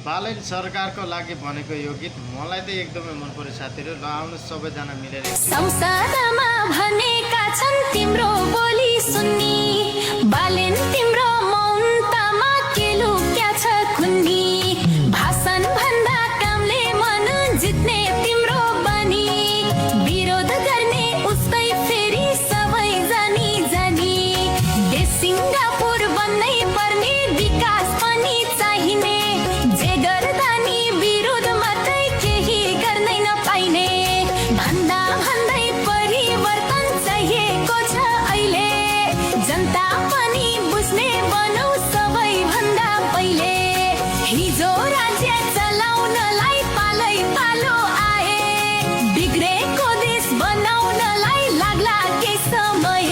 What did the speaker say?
बालन सरकारको लागि भनेको यो गीत मलाई त एकदमै मन पर्यो साथीहरु। ल आउनुहोस् सबैजना मिलेर संसारमा भनेका छन् तिम्रो बोली सुन्नी, बालेन तिम्रो मौनतामा के लुक्या छ खुन्नी। भाषण भन्दा कामले मन जित्ने तिम्रो बानी, विरोध गर्ने उस्तै फेरि सबै जानी जानी। देश सिङ्गापुर बन्नै पर्ने, विकास पनि चाहिने, जे गर्दा नि विरोध मात्रै केही गर्नै नपाइने। भन्दा भन्दै परिवर्तन चाहिएको छ अहिले, जनता पनि बुझ्ने बनौ सबै भन्दा पहिले। हिजो राज्य चलाउनलाई पालै पालो आए, बिग्रेको देश बनाउनलाई लाग्ला के समय।